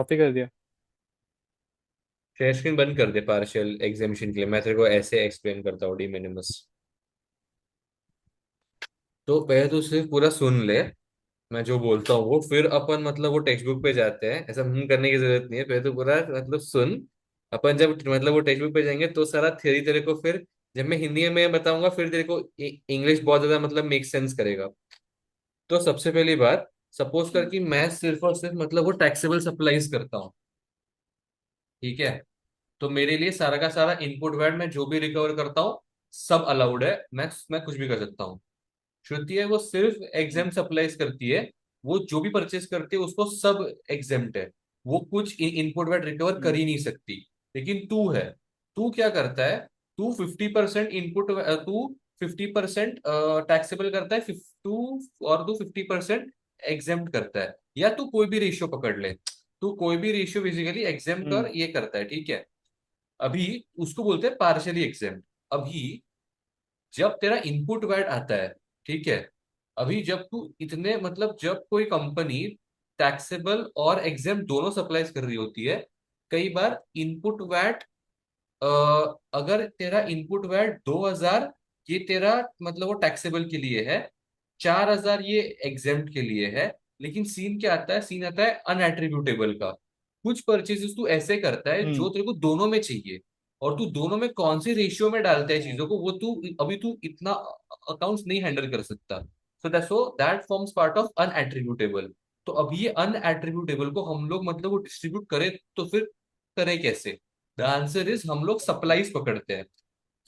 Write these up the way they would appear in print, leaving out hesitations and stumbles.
Of ही कर दिया। Share screen बंद कर दे पार्शियल एग्जामिशन के लिए, मैं तेरे को ऐसे एक्सप्लेन करता हूँ डी मिनिमस। तो पहले तो सिर्फ पूरा सुन ले, मैं जो बोलता हूँ वो, फिर अपन मतलब वो टेक्स्ट बुक पे जाते हैं, ऐसा करने की जरूरत नहीं है, पहले तो पूरा मतलब सुन। अपन जब मतलब वो टेक्स्ट बुक पे जाएंगे तो सारा थ्योरी तेरे को फिर, जब मैं हिंदी में बताऊंगा फिर तेरे को इंग्लिश बहुत ज्यादा मतलब मेक सेंस करेगा। तो सबसे पहली बात, सपोज कर कि मैं सिर्फ और सिर्फ मतलब वो टैक्सेबल सप्लाईज करता हूँ, ठीक है। तो मेरे लिए सारा का सारा इनपुट वैट मैं जो भी रिकवर करता हूँ सब अलाउड है, मैं कुछ भी कर सकता हूँ। श्रुति है वो सिर्फ एग्जाम सप्लाईज करती है, वो जो भी परचेस करती है उसको सब एग्जेम्प्ट है, वो कुछ इनपुट वैट रिकवर कर हम्म। ही नहीं सकती। लेकिन तू है, तू क्या करता है, तू 50% इनपुट, तू 50% टैक्सेबल करता है, तू और तू 50% एग्जेम्प्ट करता है, या तू कोई भी रेशियो पकड़ ले, तू कोई भी रेशियो बेसिकली एग्जेम्प्ट हम्म। कर ये करता है, ठीक है। अभी उसको बोलते हैं पार्शियली एग्जेम्प्ट। अभी जब तेरा इनपुट वैट आता है, ठीक है, अभी जब तू इतने मतलब जब कोई कंपनी टैक्सेबल और एग्जेम्प्ट दोनों सप्लाईज कर रही होती है, कई बार इनपुट वैट, अगर तेरा इनपुट वैट 2000 ये तेरा मतलब वो टैक्सेबल के लिए है, 4000 ये एग्जेम्प्ट के लिए है। लेकिन सीन क्या आता है, सीन आता है अनएट्रीब्यूटेबल का। कुछ परचेजेस तू ऐसे करता है हम्म। जो तेरे को दोनों में चाहिए, और तू दोनों में कौन सी रेशियो में डालता है हम्म। चीजों को, वो तू अभी तू इतना अकाउंट्स नहीं हैंडल कर सकता। That forms part of unattributable. तो अब ये अनएट्रीब्यूटेबल को हम लोग मतलब वो डिस्ट्रीब्यूट करें, तो फिर करें कैसे? द आंसर इज हम लोग सप्लाईज पकड़ते हैं,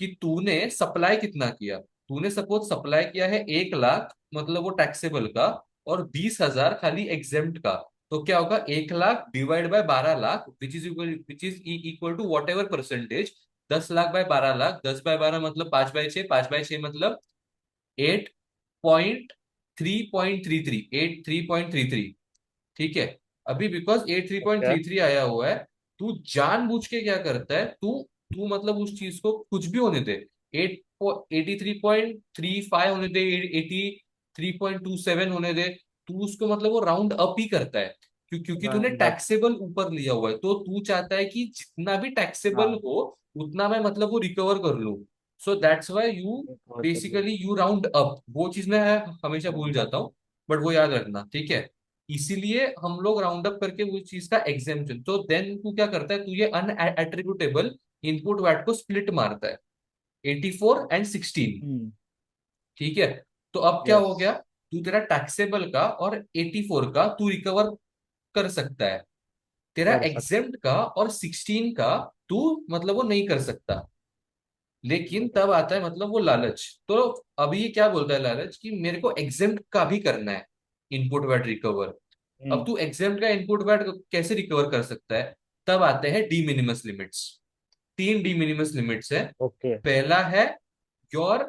कि तूने सप्लाई कितना किया। तूने सपोज सप्लाई किया है 1 लाख मतलब वो टैक्सेबल का, और 20,000 खाली एग्जेम्प्ट का। तो क्या होगा, 1 lakh divide by 12 lakh which is equal to whatever percentage. 10 lakh by 12 lakh, 10 by 12 मतलब 5/6, 5/6 मतलब 8.333, 83.33, ठीक है। अभी because at three point okay. Three three आया हुआ है, तू जानबूझ के क्या करता है, तू तू मतलब उस चीज को कुछ भी होने दे, 83.35 होने दे, 83.27 होने दे, तू उसको मतलब वो राउंड अप ही करता है। क्योंकि तूने राउंड अप। टैक्सेबल ऊपर लिया हुआ है, तो तू चाहता है कि जितना भी टैक्सेबल हाँ। हो उतना मैं मतलब वो रिकवर कर लूं। सो दैट्स वाई यू एक और कर लो। Basically you round up. वो चीज मैं हमेशा भूल जाता हूँ, बट वो याद रखना, ठीक है। इसीलिए हम लोग राउंड अप करके वो चीज का एग्जेम्पशन, तो देन तू क्या करता है, तू ये अनएट्रीब्यूटेबल इनपुट वैट को स्प्लिट मारता है, 84 और 16, हम्म। ठीक है। तो अब क्या यस। हो गया, तू तेरा टैक्सेबल का और 84 का तू रिकवर कर सकता है, तेरा कर सकते। एग्जेम्प्ट का और 16 का तू मतलब वो नहीं कर सकता। लेकिन तब आता है मतलब वो लालच। तो अभी ये क्या बोलता है लालच, कि मेरे को एग्जेम्प्ट का भी करना है इनपुट वैट रिकवर। अब हम्म। तू एग्जाम का इनपुट वैट कैसे रिकवर कर सकता है? तब आते हैं de minimis limits. 3 de minimis limits है। ओके। पहला है, your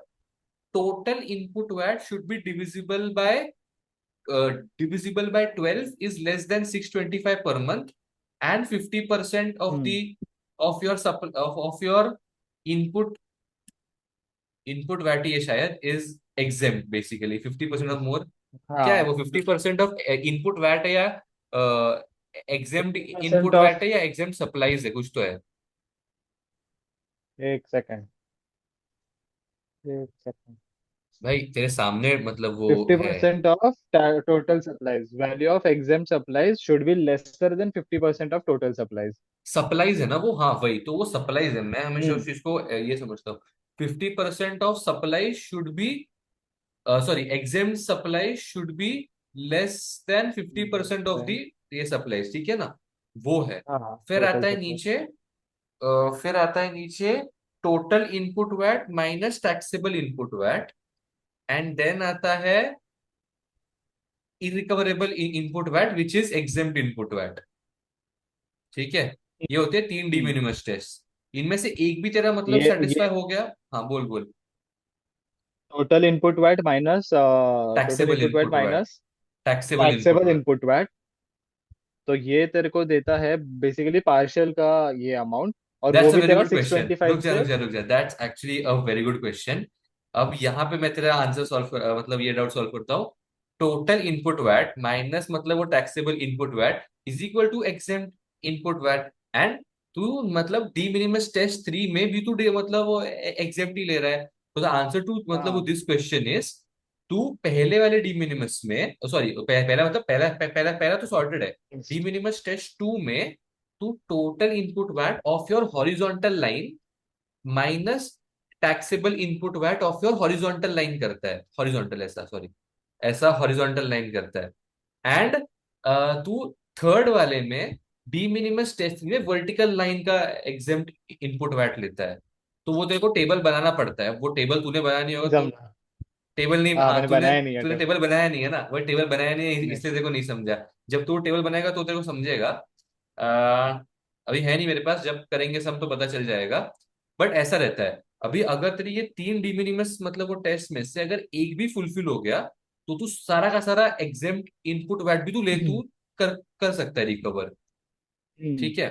total input VAT should be divisible by 12 is less than 625 per month, and 50% hmm. Of your input input VAT ये शायद इज एग्जेम्प्ट, बेसिकली 50% और मोर। क्या है हाँ। वो, 50% ऑफ इनपुट वैट है, या एग्जेम्प्ट 50% इनपुट ऑफ। वैट है, या एग्जेम्प्ट सप्लाईज है, कुछ तो है। एक सेकंड। एक सेकंड। भाई तेरे सामने मतलब वो फिफ्टी है, percent of total supplies, value of exam supplies should be lesser than 50% of total supplies. Supplies है ना वो, हाँ वही तो, वो सप्लाईज है, मैं हमेशा हम्म। उस चीज को ये समझता हूँ। 50% of supply should be, sorry, exempt supply should be less than 50% of the then. ये सप्लाईज, ठीक है ना, वो है। हाँ, फिर टोटल आता है सप्लाई। नीचे, फिर आता है नीचे total input VAT minus taxable input VAT, and then आता है irrecoverable input VAT which is exempt input VAT, ठीक है। ये होते हैं 3 डी हम्म। Minimus test. इनमें से एक भी तेरा मतलब ये सेटिस्फाई हो गया, हाँ बोल बोल। Total input VAT minus total taxable input VAT input VAT, minus taxable input taxable VAT. Input VAT. तो ये तेरे को देता है बेसिकली पार्शियल का ये अमाउंट, और वो दैट्स अ भी वेरी तेरा good six question, twenty five रुक जा से। रुक जा रुक जा, that's actually a very good question. अब यहाँ पे मैं तेरा आंसर मतलब ये डाउट सॉल्व करता हूँ। टोटल इनपुट वैट माइनस मतलब वो taxable input VAT, is equal to exempt input VAT. And तू मतलब डी मिनिमस टेस्ट 3 में भी तू मतलब वो एग्जेम्प्ट ही ले रहा है। तो द आंसर टू मतलब हाँ। दिस क्वेश्चन इज, तू पहले वाले डी मिनिमस में, सॉरी पहला मतलब पहला तो सॉर्टेड है। डी मिनिमस टेस्ट 2 में तू total input VAT of your horizontal line minus taxable input VAT of your horizontal line करता है, हॉरिजॉन्टल ऐसा, सॉरी ऐसा हॉरिजॉन्टल लाइन करता है। एंड तू थर्ड वाले में डी मिनिमस टेस्ट में वर्टिकल लाइन का एग्जेम्प्ट इनपुट वैट लेता है। तो वो तेरे को टेबल बनाना पड़ता है, वो टेबल तूने बनाया नहीं होगा तो। समझा। टेबल नहीं, हाँ, मैंने तूने बनाया नहीं है तूने टेबल। टेबल बनाया नहीं है ना, वो टेबल बनाया नहीं है नहीं। इसलिए तेरे को नहीं समझा। जब तू टेबल बनाएगा तो तेरे को समझेगा। आ, अभी है नहीं मेरे पास, जब करेंगे सब तो पता चल जाएगा। बट ऐसा रहता है। अभी अगर तेरी ये तीन डिमिनिमस मतलब वो टेस्ट में से अगर एक भी फुलफिल हो गया, तो तू सारा का सारा एग्जेम्प्ट इनपुट वैट भी तू कर कर सकता है रिकवर। हम्म। ठीक है।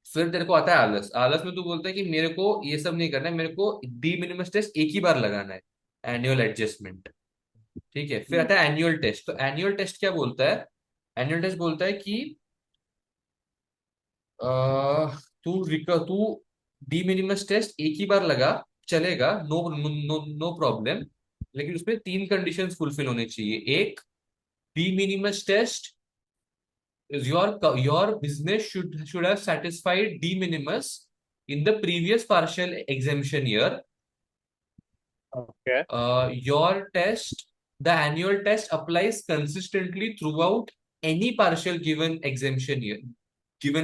फिर तेरे को आता है आलस। आलस में तू बोलता है कि मेरे को ये सब नहीं करना है, मेरे को डी मिनिमस टेस्ट एक ही बार लगाना है, एनुअल एडजस्टमेंट। ठीक है। फिर आता है एनुअल टेस्ट। तो एनुअल टेस्ट क्या बोलता है? एनुअल टेस्ट बोलता है कि तू डी मिनिमस टेस्ट एक ही बार लगा, चलेगा, नो नो नो प्रॉब्लम। लेकिन उसमें तीन कंडीशंस फुलफिल होने चाहिए। एक, de minimis test your business should have satisfied de minimis in the previous partial exemption year. Okay. Your test, the annual test applies consistently throughout any partial given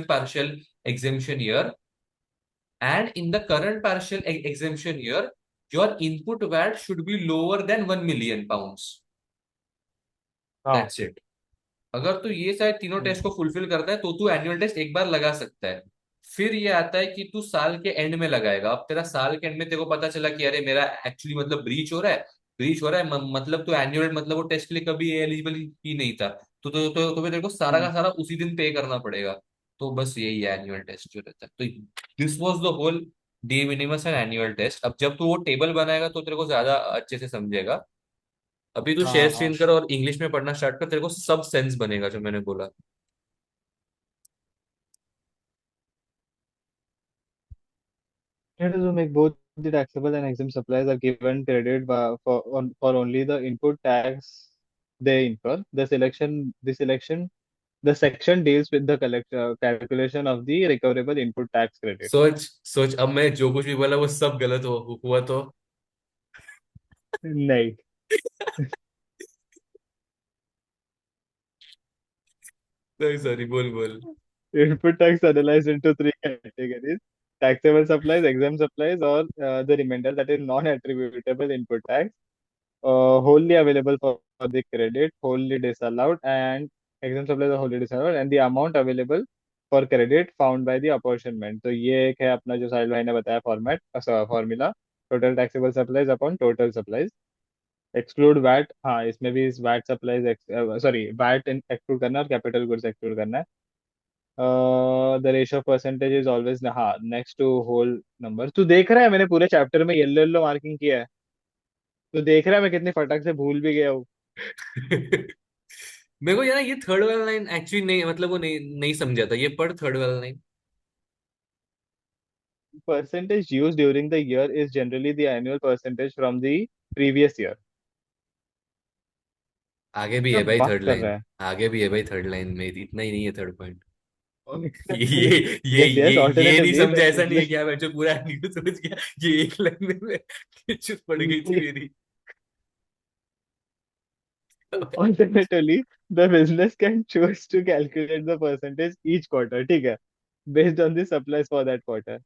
partial exemption year. And in the current partial exemption year, your input VAT should be lower than 1 million pounds. हाँ। That's it. अगर तू ये शायद तीनों test को fulfil करता है तो तू एनुअल टेस्ट एक बार लगा सकता है। फिर ये आता है कि तू साल के एंड में लगाएगा। अब तेरा साल के एंड में तेरे को पता चला कि अरे मेरा एक्चुअली मतलब ब्रीच हो रहा है, ब्रीच हो रहा है, मतलब तू एनुअल मतलब वो टेस्ट के लिए कभी एलिजिबल ही नहीं था। तो फिर तेरे को सारा का हम्म। सारा उसी दिन पे करना पड़ेगा। तो बस यही है एनुअल टेस्ट जो रहता है। तो this was the whole de minimis and annual test. अब जब तू वो टेबल बनाएगा तो तेरे को ज्यादा अच्छे से समझेगा। अभी तू शेयर हाँ। हाँ। स्क्रीन कर और इंग्लिश में पढ़ना स्टार्ट कर, तेरे को सब सेंस बनेगा जो मैंने बोला। Let us make both the taxable and exempt supplies are given credit for only the input tax they incur. The section deals with the calculation of the recoverable input tax credit. सोच सोच, अब मैं जो कुछ भी बोला वो सब गलत हुआ तो? नहीं। सॉरी सॉरी, बोल बोल। Input tax analyzed into three categories: taxable supplies, exempt supplies, or the remainder that is non-attributable input tax, wholly available for the credit, wholly disallowed, and exempt supplies are wholly disallowed, and the amount available for credit found by the apportionment. तो ये एक है अपना जो साहिल भाई ने बताया format formula, total taxable supplies upon total supplies, exclude VAT. हाँ, इसमें भी VAT supplies, sorry VAT exclude करना है और कैपिटल गुड्स एक्सक्लूड करना है। The ratio of percentage is always, हाँ, नेक्स्ट टू होल नंबर। तू देख रहा है मैंने पूरे चैप्टर में येलो येलो मार्किंग किया है। तू देख रहा है मैं कितनी फटक से भूल भी गया हूँ। मेरे को यार ये थर्ड वाला लाइन एक्चुअली नहीं, मतलब वो नहीं नहीं समझा था। ये पढ़ थर्ड वाला line. Percentage used during the year is generally the annual percentage from the previous year. आगे भी क्या है भाई बात थर्ड कर लाइन। रहा है? आगे भी है भाई थर्ड लाइन में, इतना ही नहीं है थर्ड पॉइंट। यस यस, ये नहीं ऑल्टरनेटिवली द समझा ऐसा नहीं है बिजनेस, कि मैं जो पूरा न्यूज समझ गया। ये एक लाइन में चुप पड़ गई थी मेरी। alternatively the business can choose to calculate the percentage each quarter, ठीक है, based on the supplies for that quarter.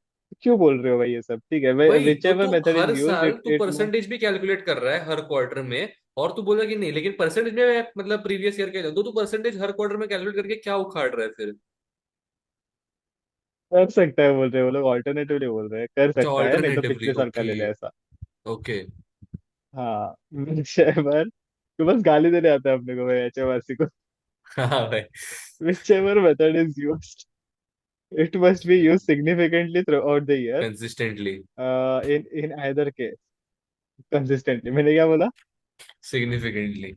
क्यों बोल रहे हो भाई ये सब? ठीक है, वही तो, whichever तू method is हर used, साल it तू it must, परसेंटेज भी कैलकुलेट कर रहा है हर क्वार्टर में। और तू बोला कि नहीं, लेकिन परसेंटेज में मतलब प्रीवियस ईयर के, तो तू परसेंटेज हर क्वार्टर में कैलकुलेट करके क्या उखाड़ रहा है फिर? कर सकता है बोल रहे हैं वो लोग, ऑल्टरनेटिवली बोल रहे हैं कर अच्छा, सकता है, नहीं तो ऑल्टरनेटिवली, पिछले साल का ओके। ले ले ऐसा। ओके। हाँ, whichever, तो बस गाली देने आता है अपने को भाई HMRC को। हाँ भाई। whichever method is used, it must be used significantly throughout the year, consistently. in either case, consistently, मैंने क्या बोला? सिग्निफिकेंटली।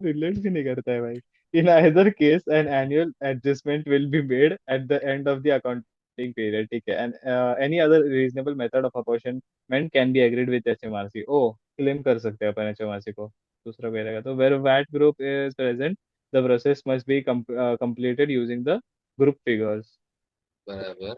रिलेट भी नहीं करता है भाई. In either case, an annual adjustment will be made at the end of the accounting period. ठीक है. And any other reasonable method of apportionment can be agreed with HMRC. ओ, क्लेम कर सकते हैं अपन HMRC को. दूसरा कोई रहेगा तो where VAT group is present, the process must be completed using the group figures. बराबर।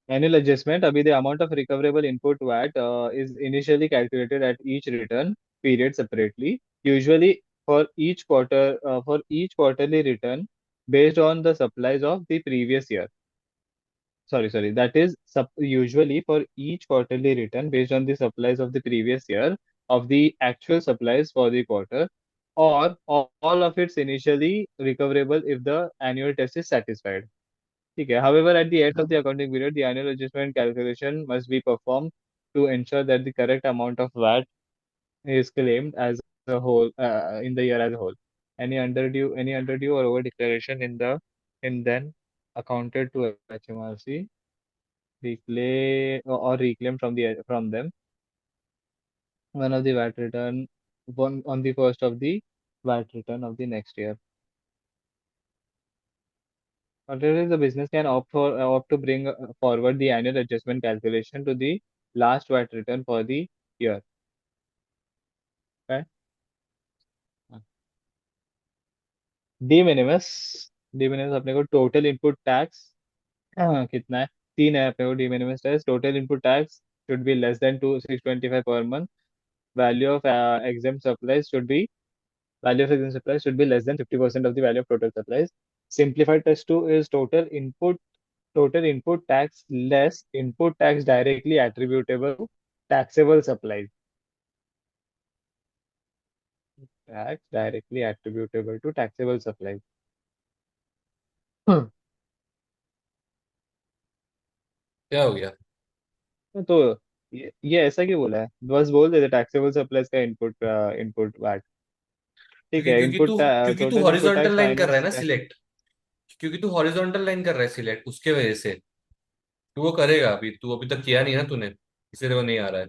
Annual adjustment. अभी the amount of recoverable input VAT is initially calculated at each return period separately. Usually for each quarterly return based on the supplies of the previous year. Sorry. That is usually for each quarterly return based on the supplies of the previous year of the actual supplies for the quarter, or all of its initially recoverable if the annual test is satisfied. Okay. However, at the end of the accounting period, the annual adjustment calculation must be performed to ensure that the correct amount of VAT is claimed as a whole in the year as a whole. Any underdue or over declaration in then accounted to HMRC, reclaim or reclaimed from them one of the VAT return one on the first of the VAT return of the next year. Alternatively, the business can opt to bring forward the annual adjustment calculation to the last VAT return for the year. Okay. D minimus. D minimus अपने को total input tax कितना है. तीन है अपने को D minimus tax. Total input tax should be less then 2625 per month. Value of exempt supplies should be value of exempt supplies should be less than 50% of the value of total supplies. Simplified test 2 is total input tax less input tax directly attributable to taxable supplies. Tax directly attributable to taxable supplies. Hmm. क्या हो गया? तो ये ऐसा क्यों बोला है. बस बोल देते टैक्सेबल सप्लाईज का इनपुट इनपुट वैट. ठीक क्योंकि है. क्योंकि इनपुट तू क्योंकि तू total input horizontal tax line कर रहा है माइनस. ना सिलेक्ट। क्योंकि तू हॉरिजॉन्टल लाइन कर रहा है सिलेक्ट, उसके वजह से तू वो करेगा। अभी तू अभी तक किया नहीं ना तूने, इसलिए वो नहीं आ रहा है।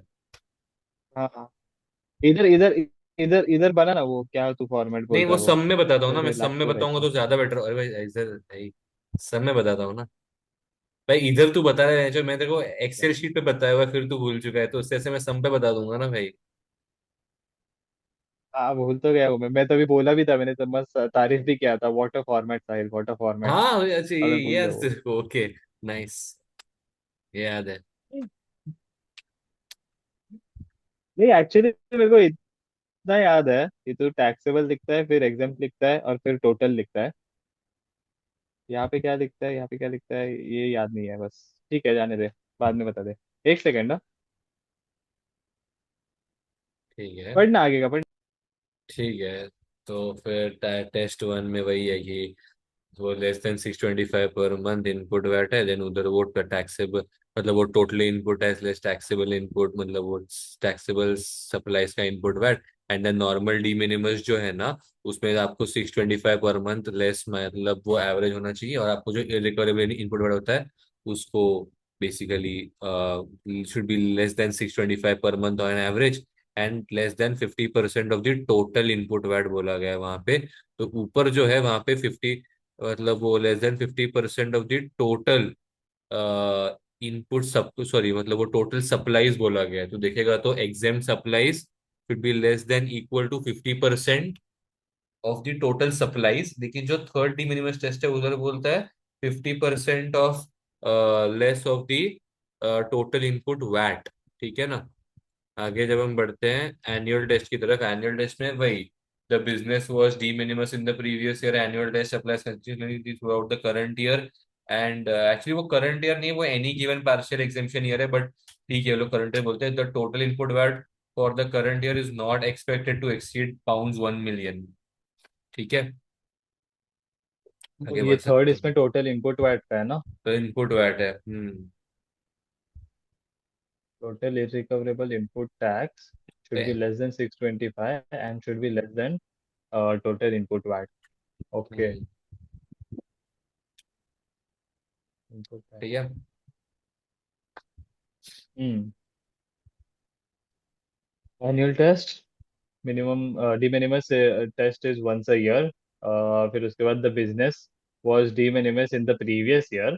हाँ हाँ. इधर इधर इधर इधर बना ना वो क्या तू फॉर्मेट नहीं, बोलता वो है वो. सब में बताता हूँ इधर ना, मैं सब रिलैक्स में हो बताऊंगा रहता. तो ज्यादा बेटर। अरे भाई ऐसे भाई, सब में बताता हूँ ना भाई। इधर तू बता रहा है जो मैं तेरे को एक्सेल शीट पे बताया हुआ है, फिर तू भूल चुका है, तो उससे ऐसे मैं सब पे बता दूंगा ना भाई। हाँ भूल तो गया हूँ मैं तभी बोला भी था. मैंने तो बस तारीफ भी किया था. वाटर फॉर्मेट साहिल वाटर फॉर्मेट. हाँ अच्छा, अब ये मैं भूल याद गया है वो. तेरे को? ओके, नाइस, ये याद है। नहीं एक्चुअली मेरे को इतना याद है कि तू टैक्सेबल लिखता है फिर एग्जाम्प्ट लिखता है और फिर टोटल लिखता है. यहाँ पे क्या लिखता है यहाँ पे क्या लिखता है ये याद नहीं है बस. ठीक है जाने दे. बाद में बता दे. एक सेकेंड ना. ठीक है। पढ़ना आगे का पढ़. ठीक है, तो फिर टेस्ट वन में वही है कि वो less than 625 per month input VAT है, देन उधर वो टैक्सेबल, मतलब वो टोटली इनपुट है लेस टैक्सेबल इनपुट, मतलब वो टैक्सेबल सप्लाईज का input VAT. And then normal de minimis जो है ना, उसमें आपको 625 पर मंथ लेस, मतलब वो एवरेज होना चाहिए। और आपको जो इरिकवरेबल इनपुट वैट होता है उसको basically should be less than 625 per month on average, and less than 50% of the total input VAT बोला गया है वहां पे। तो ऊपर जो है वहां पे 50, मतलब वो less than 50% of the total input सब, सॉरी मतलब वो टोटल सप्लाईज बोला गया है। तो देखेगा तो exempt supplies should be less than equal to 50% of the total supplies. लेकिन जो थर्ड डी मिनिमस टेस्ट है उधर बोलता है 50% of less of the total input VAT. ठीक है ना। आगे जब हम बढ़ते हैं एनुअल टेस्ट की तरफ, एनुअल टेस्ट में वही the business was de minimis in the previous year, annual test applies consistently throughout the current year. And actually वो करंट ईयर नहीं, वो any given partial exemption year है, but ठीक है वो लोग करंट ईयर बोलते हैं। The total input VAT for the current year is not expected to exceed pound 1 million. ठीक है, तो आगे ये बढ़ थर्ड सकते इसमें हैं। टोटल इनपुट वैट का है ना. तो इनपुट वैट है। Hmm. Total irrecoverable input tax should be पे- less than 625 and should be less than total input VAT. Okay. Hmm, Input tax. ठीक है। Hmm. Annual test. Minimum de minimis test is once a year. फिर उसके बाद the business was de minimis in the previous year.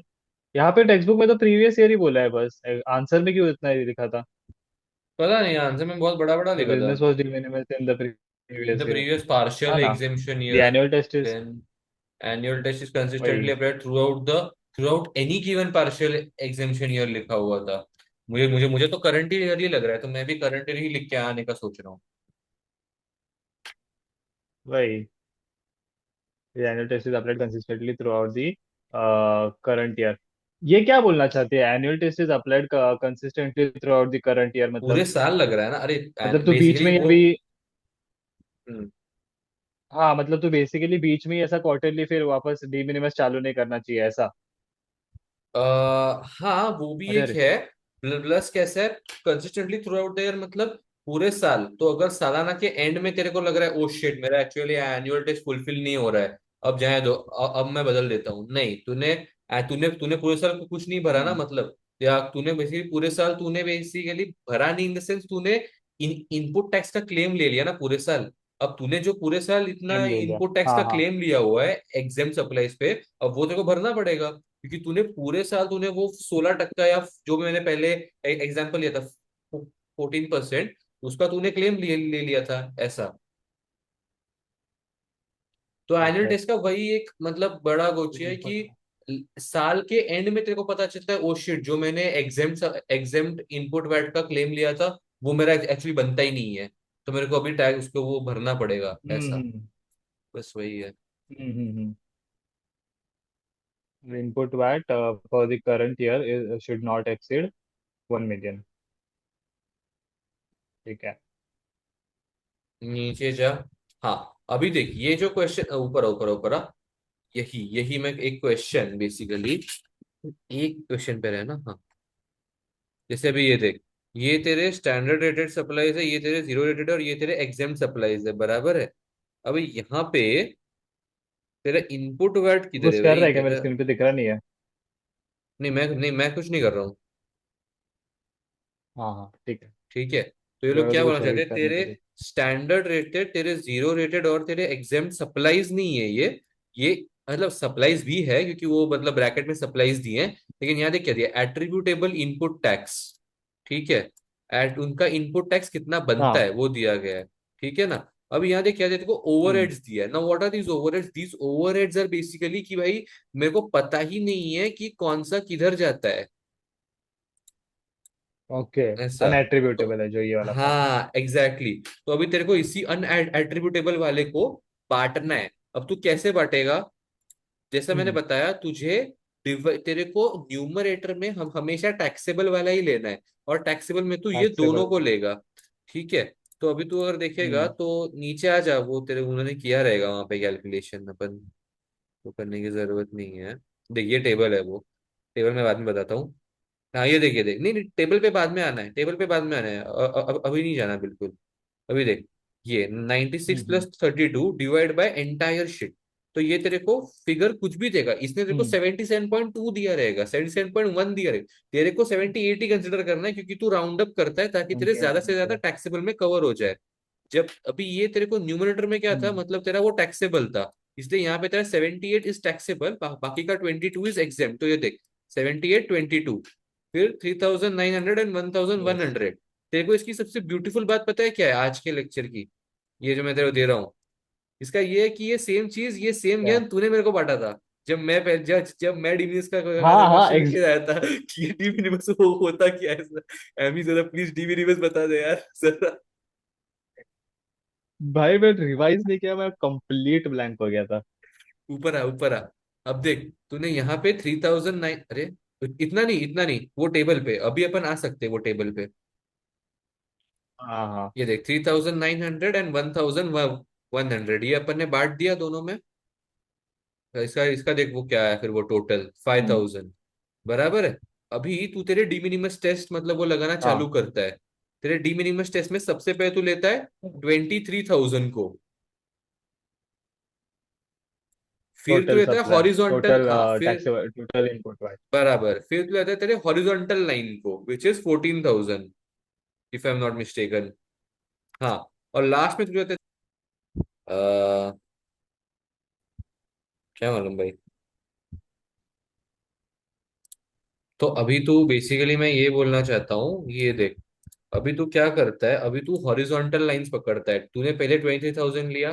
यहाँ पे text book में तो previous year ही बोला है बस, आंसर में क्यों इतना ही लिखा था? पता नहीं, आंसर में बहुत बड़ा बड़ा द लिखा था। Business was de minimis in the in the previous year. Previous partial हाँ ना, exemption the year, annual test is then annual test is consistently वही। Applied throughout any given partial exemption year लिखा हुआ था। मुझे तो current year ही लग रहा है, तो मैं भी करंट ईयर ही लिख के आने का सोच रहा हूँ। वही, the annual test is applied consistently throughout the current year. ये क्या बोलना चाहते हैं, annual test is applied consistently throughout the current year मतलब? पूरे साल लग रहा है ना, अरे मतलब तू बीच बेसिकली में ही वो। अभी, हम्म, हाँ मतलब तू बेसिकली बीच में ही ऐसा क्वार्टरली फिर वापस डी मिनिमस चालू नहीं करना चाहिए ऐसा? हाँ वो भी अरे एक अरे। है। प्लस कैसा है, consistently throughout the year मतलब पूरे साल। तो अगर सालाना के एंड में तेरे को लग रहा है ओ शिट मेरा एक्चुअली एनुअल टेस्ट फुलफिल नहीं हो रहा है, अब जाए दो, अब मैं बदल देता हूँ, नहीं तूने तूने तूने पूरे साल कुछ नहीं भरा ना हम्म। मतलब, या तूने बेसिकली पूरे साल तूने बेसिकली भरा नहीं इन द सेंस तूने इनपुट टैक्स का क्लेम ले लिया ना पूरे साल। अब तूने जो पूरे साल इतना टाइम ले लिया। इनपुट टैक्स का हाँ हाँ। क्लेम लिया हुआ है एग्जाम सप्लाईज पे, अब वो तेरे को भरना पड़ेगा, क्योंकि तूने पूरे साल तूने वो 16% या जो भी मैंने पहले एग्जाम्पल लिया था 14%, उसका तूने क्लेम ले लिया था ऐसा। तो एनुअल ओके। टेस्ट का वही एक मतलब बड़ा गोची है इनपुट। कि साल के एंड में तेरे को पता चलता है ओ शिट जो मैंने एग्जेम्प्ट इनपुट वैट का क्लेम लिया था वो मेरा एक्चुअली बनता ही नहीं है, तो मेरे को अभी टैग उसको वो भरना पड़ेगा ऐसा। हम्म बस वही है। Input VAT for the current year should not exceed 1 million। ठीक है। नीचे जा। हाँ, अभी देख ये जो क्वेश्चन ऊपर ऊपर ऊपर यही यही मैं एक क्वेश्चन बेसिकली एक क्वेश्चन पे रहे ना। हाँ, जैसे अभी ये देख, ये तेरे स्टैंडर्ड रेटेड सप्लाईज है, ये तेरे जीरो रेटेड और ये तेरे एग्जाम सप्लाईज है, बराबर है। अभी यहाँ पे तेरा इनपुट वर्ड तू किधर कुछ है कर भाई रहा है क्या, मेरे तेरा? स्क्रीन पे दिख रहा नहीं है? नहीं मैं कुछ नहीं कर रहा हूँ। हाँ हाँ ठीक है। ठीक है, तो ये मुझे लोग लगा क्या तो बोलना कुछ चाहते एडिट हैं, करने तेरे के लिए। स्टैंडर्ड रेटेड तेरे जीरो रेटेड और तेरे एग्जाम सप्लाईज नहीं है ये मतलब सप्लाईज भी है क्योंकि वो मतलब ब्रैकेट में सप्लाईज दिए हैं, लेकिन यहाँ देख क्या दिया, एट्रीब्यूटेबल इनपुट टैक्स। ठीक है, एट उनका इनपुट टैक्स कितना बनता हाँ। है वो दिया गया है। ठीक है ना। अब यहाँ देख क्या दिया, देखो हम्म। ओवरहेड्स दिया है ना, what are these overheads are basically कि भाई मेरे को पता ही नहीं है कि कौन सा किधर जाता है ओके। ऐसा। तो अनएट्रीब्यूटेबल है जो ये वाला पार्ट। हाँ एग्जैक्टली exactly। तो अभी तेरे को इसी अनएट्रीब्यूटेबल वाले को बांटना है। अब तू कैसे बांटेगा, जैसा मैंने हम्म। बताया तुझे, तेरे को न्यूमरेटर में हम हमेशा टैक्सेबल वाला ही लेना है, और टैक्सेबल में तू ये दोनों टैक्सेबल। को लेगा। ठीक है, तो अभी तू अगर देखेगा हम्म। तो नीचे आ जा, वो तेरे उन्होंने किया रहेगा वहां पे कैलकुलेशन, अपन तो करने की जरूरत नहीं है। देख ये टेबल है, वो टेबल मैं बाद में बताता हूँ। हाँ ये देखिए देख, नहीं नहीं टेबल पे बाद में आना है, टेबल पे बाद में आना है, अभी नहीं जाना बिल्कुल। अभी देख, ये 96 hmm. Plus 32 divide by entire sheet, तो ये तेरे को फिगर कुछ भी देगा, इसने तेरे को हम्म। 77.2 दिया रहेगा, 77.1 दिया रहेगा, तेरे को 78 ही कंसिडर करना है क्योंकि तू राउंड अप करता है ताकि तेरे ज्यादा से ज्यादा 28.2। टैक्सेबल में कवर हो जाए। जब अभी ये तेरे को न्यूमरेटर में क्या था, हम्म। मतलब तेरा वो टैक्सेबल था, इसलिए यहाँ पे तेरा 78 इज टैक्सेबल, बाकी का 22 इज एग्जेम्प्ट। तो ये देख 78 22, फिर 3900 एंड यस। 1100। तेरे को इसकी सबसे ब्यूटीफुल बात पता है क्या है आज के लेक्चर की, ये जो मैं तेरे को दे रहा हूँ, इसका ये है कि ये सेम चीज ये सेम क्या? ज्ञान तूने मेरे को बांटा था। जब मैं डीबीएमएस का हाँ हाँ क्वेश्चन लेके आया था कि ये डीबीएमएस वो होता क्या है सर, एमी जरा प्लीज डीबीएमएस बता दे यार जरा। भाई मैं रिवाइज नहीं किया, मैं कंप्लीट ब्लैंक हो गया था। ऊपर आ ऊपर आ। अब देख तूने यहाँ पे 3009, अरे इतना नहीं वो टेबल पे अभी अपन आ सकते हैं वो टेबल पे। हाँ हाँ। ये देख 3900 एंड 1100 ये अपन ने बांट दिया दोनों में। इसका इसका देख वो क्या है फिर, वो टोटल फाइव हम्म। थाउजेंड बराबर है। अभी तू तेरे डी मिनिमस टेस्ट मतलब वो लगाना हाँ। चालू करता है। तेरे डी मिनिमस टेस्ट में सबसे पहले तू लेता है 23,000 को, फिर तू टोटल लेता है सप्लाई, हॉरिजॉन्टल, टोटल हाँ फिर टैक्सेबल, टोटल इनपुट वाइज। बराबर, फिर तू लेता है तेरे हॉरिजॉन्टल लाइन को which is 14,000 if I am not mistaken. हाँ, और लास्ट में तुझे क्या मालूम भाई। तो अभी तू बेसिकली, मैं ये बोलना चाहता हूँ, ये देख, अभी तू क्या करता है, अभी तू हॉरिजॉन्टल लाइंस पकड़ता है। तूने पहले 23,000 लिया,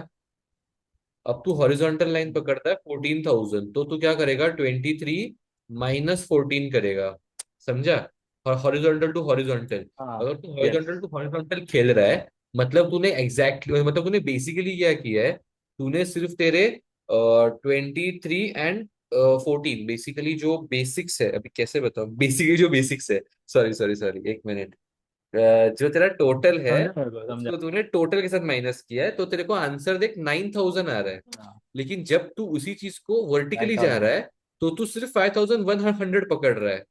अब तू हॉरिजॉन्टल लाइन पकड़ता है 14,000, तो तू क्या करेगा, 23 - 14 करेगा, समझा। और हॉरिजॉन्टल टू हॉरिजॉन्टल, हाँ। अगर तू यस। हॉरिजॉन्टल टू हॉरिजॉन्टल खेल रहा है, मतलब तूने एग्जैक्टली मतलब तूने बेसिकली क्या किया है, तूने सिर्फ तेरे 23 and 14 बेसिकली जो बेसिक्स है, अभी कैसे बताऊं, बेसिकली जो बेसिक्स है, सॉरी सॉरी सॉरी, एक मिनट, जो तेरा टोटल है समझा मेरे को, समझा। उसको तूने टोटल के साथ माइनस किया है, तो तेरे को आंसर देख 9,000 आ रहा है। हाँ। लेकिन जब तू उसी चीज को नाइन वर्टिकली जा रहा थाउजेंड है, तो तू सिर्फ 5,100 पकड़ रहा है,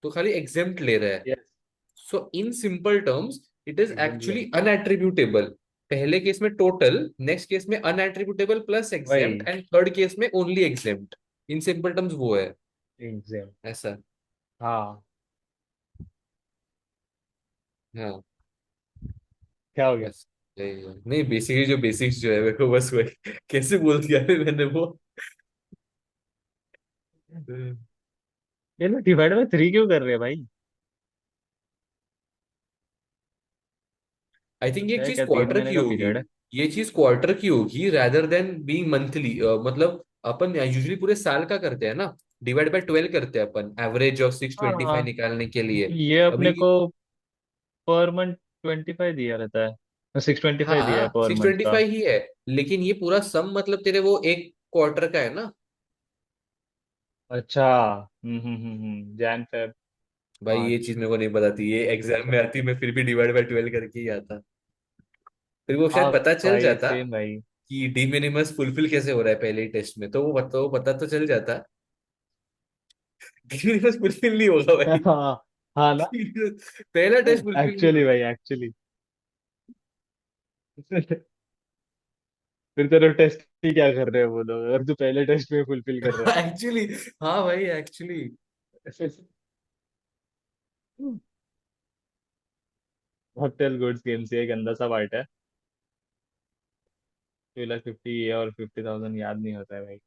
तो खाली एग्जेम्प्ट ले रहा है। Yes. So in simple terms, it is exam ले। एक्चुअली अनएट्रीब्यूटेबल। पहले केस में टोटल, नेक्स्ट केस में अनएट्रीब्यूटेबल प्लस एग्जेम्प्ट, वही। एंड थर्ड केस में only exempt. In simple terms वो है एग्जाम। ऐसा। हाँ। हाँ क्या हो गया? बस यही है। नहीं, बेसिकली जो बेसिक्स जो है मेरे को बस वही कैसे बोल दिया है मैंने वो। ये लोग डिवाइड बाय थ्री क्यों कर रहे हैं भाई? आई थिंक ये है चीज क्या, तीन क्वार्टर महीने की का होगी। पीरियड है? ये चीज क्वार्टर की होगी रादर देन बीइंग मंथली। मतलब अपन यूजुअली पूरे साल का करते हैं ना, डिवाइड बाय 12 करते हैं अपन एवरेज ऑफ 625 हाँ, निकालने के लिए। ये अभी अपने को पर मंथ 25 दिया रहता है, 625 दिया है हाँ, पर सिक्स मंथ ट्वेंटी का। फाइव ही है, लेकिन ये पूरा सम मतलब तेरे वो एक क्वार्टर का है ना। अच्छा। जैन फेब भाई ये मार्च। चीज मेरे को नहीं पता थी, ये एग्जाम में आती, मैं फिर भी डिवाइड बाय 12 करके ही आता। फिर वो शायद हाँ पता चल भाई, जाता सेम भाई। कि डी मिनिमस फुलफिल कैसे हो रहा है पहले ही टेस्ट में, तो वो पता तो चल जाता। डी मिनिमस फुलफिल नहीं होगा भाई। हाँ। हाँ ना। पहला टेस्ट फुलफिल नहीं एक्चुअली होगा। भाई, एक्चुअली। फिर तेरे टेस्ट ही क्या कर रहे हैं वो लोग, अगर तू पहले टेस्ट में फुलफिल कर रहा एक्चुअली, हाँ भाई एक्चुअली। है? होटल गुड्स गेम से एक गंदा सा पार्ट है। 2,50,000 ये और 50,000 याद नहीं होता है भाई।